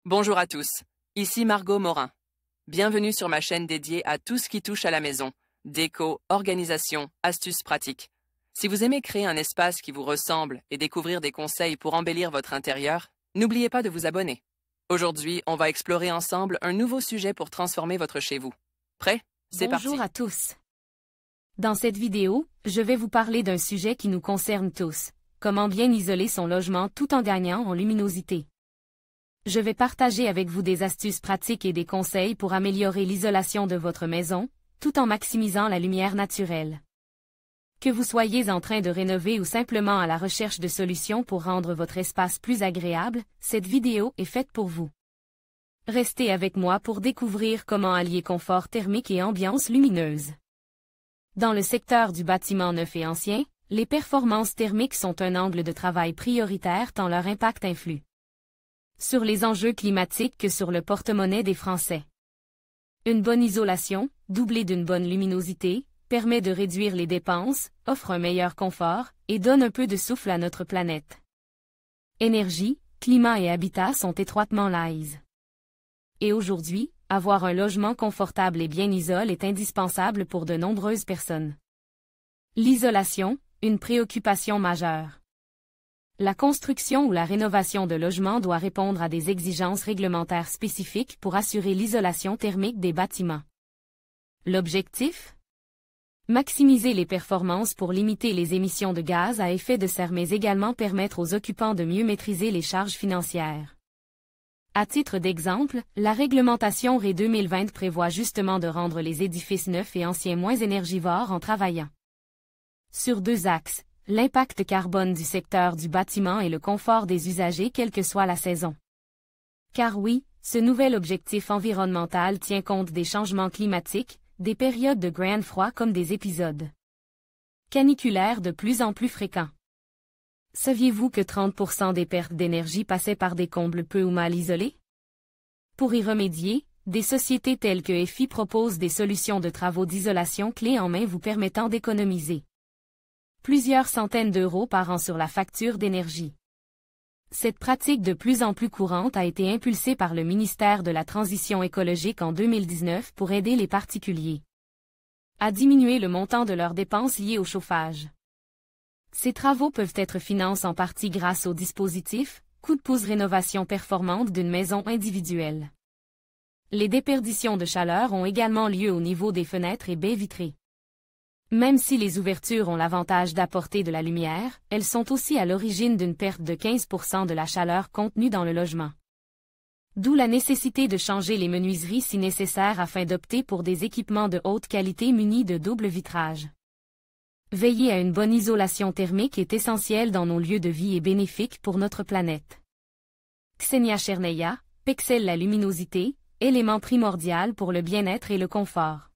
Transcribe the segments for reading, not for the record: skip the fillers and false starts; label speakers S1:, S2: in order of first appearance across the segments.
S1: Bonjour à tous, ici Margot Morin. Bienvenue sur ma chaîne dédiée à tout ce qui touche à la maison, déco, organisation, astuces pratiques. Si vous aimez créer un espace qui vous ressemble et découvrir des conseils pour embellir votre intérieur, n'oubliez pas de vous abonner. Aujourd'hui, on va explorer ensemble un nouveau sujet pour transformer votre chez vous. Prêt? C'est parti.
S2: Bonjour à tous. Dans cette vidéo, je vais vous parler d'un sujet qui nous concerne tous, comment bien isoler son logement tout en gagnant en luminosité. Je vais partager avec vous des astuces pratiques et des conseils pour améliorer l'isolation de votre maison, tout en maximisant la lumière naturelle. Que vous soyez en train de rénover ou simplement à la recherche de solutions pour rendre votre espace plus agréable, cette vidéo est faite pour vous. Restez avec moi pour découvrir comment allier confort thermique et ambiance lumineuse. Dans le secteur du bâtiment neuf et ancien, les performances thermiques sont un angle de travail prioritaire tant leur impact influe sur les enjeux climatiques que sur le porte-monnaie des Français. Une bonne isolation, doublée d'une bonne luminosité, permet de réduire les dépenses, offre un meilleur confort, et donne un peu de souffle à notre planète. Énergie, climat et habitat sont étroitement liés. Et aujourd'hui, avoir un logement confortable et bien isolé est indispensable pour de nombreuses personnes. L'isolation, une préoccupation majeure. La construction ou la rénovation de logements doit répondre à des exigences réglementaires spécifiques pour assurer l'isolation thermique des bâtiments. L'objectif? Maximiser les performances pour limiter les émissions de gaz à effet de serre mais également permettre aux occupants de mieux maîtriser les charges financières. À titre d'exemple, la réglementation RE 2020 prévoit justement de rendre les édifices neufs et anciens moins énergivores en travaillant sur deux axes, l'impact carbone du secteur du bâtiment et le confort des usagers quelle que soit la saison. Car oui, ce nouvel objectif environnemental tient compte des changements climatiques, des périodes de grand froid comme des épisodes caniculaires de plus en plus fréquents. Saviez-vous que 30% des pertes d'énergie passaient par des combles peu ou mal isolés? Pour y remédier, des sociétés telles que EFI proposent des solutions de travaux d'isolation clés en main vous permettant d'économiser plusieurs centaines d'euros par an sur la facture d'énergie. Cette pratique de plus en plus courante a été impulsée par le ministère de la Transition écologique en 2019 pour aider les particuliers à diminuer le montant de leurs dépenses liées au chauffage. Ces travaux peuvent être financés en partie grâce au dispositif « Coup de pouce rénovation performante d'une maison individuelle ». Les déperditions de chaleur ont également lieu au niveau des fenêtres et baies vitrées. Même si les ouvertures ont l'avantage d'apporter de la lumière, elles sont aussi à l'origine d'une perte de 15% de la chaleur contenue dans le logement. D'où la nécessité de changer les menuiseries si nécessaire afin d'opter pour des équipements de haute qualité munis de double vitrage. Veiller à une bonne isolation thermique est essentiel dans nos lieux de vie et bénéfique pour notre planète. Ksenia Cherneya, Pexel la luminosité, élément primordial pour le bien-être et le confort.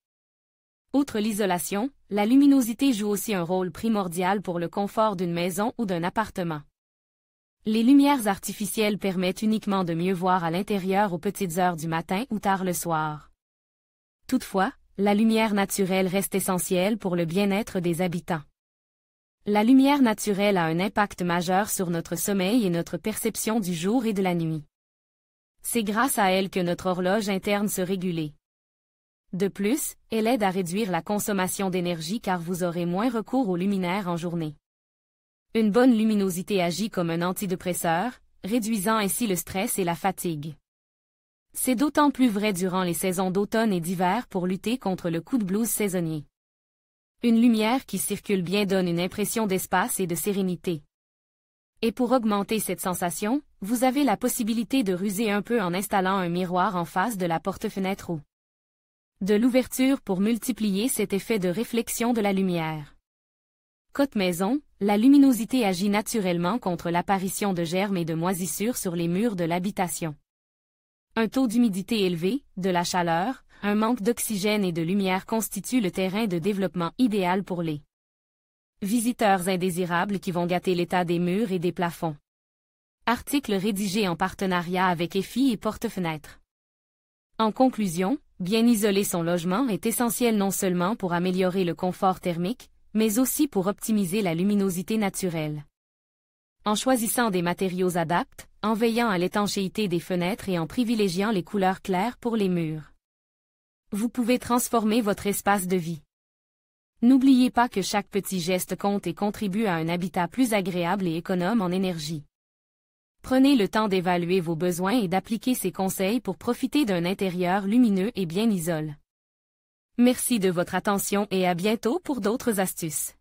S2: Outre l'isolation, la luminosité joue aussi un rôle primordial pour le confort d'une maison ou d'un appartement. Les lumières artificielles permettent uniquement de mieux voir à l'intérieur aux petites heures du matin ou tard le soir. Toutefois, la lumière naturelle reste essentielle pour le bien-être des habitants. La lumière naturelle a un impact majeur sur notre sommeil et notre perception du jour et de la nuit. C'est grâce à elle que notre horloge interne se régule. De plus, elle aide à réduire la consommation d'énergie car vous aurez moins recours aux luminaires en journée. Une bonne luminosité agit comme un antidépresseur, réduisant ainsi le stress et la fatigue. C'est d'autant plus vrai durant les saisons d'automne et d'hiver pour lutter contre le coup de blues saisonnier. Une lumière qui circule bien donne une impression d'espace et de sérénité. Et pour augmenter cette sensation, vous avez la possibilité de ruser un peu en installant un miroir en face de la porte-fenêtre ou de l'ouverture pour multiplier cet effet de réflexion de la lumière. Côté maison, la luminosité agit naturellement contre l'apparition de germes et de moisissures sur les murs de l'habitation. Un taux d'humidité élevé, de la chaleur, un manque d'oxygène et de lumière constituent le terrain de développement idéal pour les visiteurs indésirables qui vont gâter l'état des murs et des plafonds. Article rédigé en partenariat avec EFI et Porte-Fenêtres. En conclusion, bien isoler son logement est essentiel non seulement pour améliorer le confort thermique, mais aussi pour optimiser la luminosité naturelle. En choisissant des matériaux adaptés, en veillant à l'étanchéité des fenêtres et en privilégiant les couleurs claires pour les murs. Vous pouvez transformer votre espace de vie. N'oubliez pas que chaque petit geste compte et contribue à un habitat plus agréable et économe en énergie. Prenez le temps d'évaluer vos besoins et d'appliquer ces conseils pour profiter d'un intérieur lumineux et bien isolé. Merci de votre attention et à bientôt pour d'autres astuces.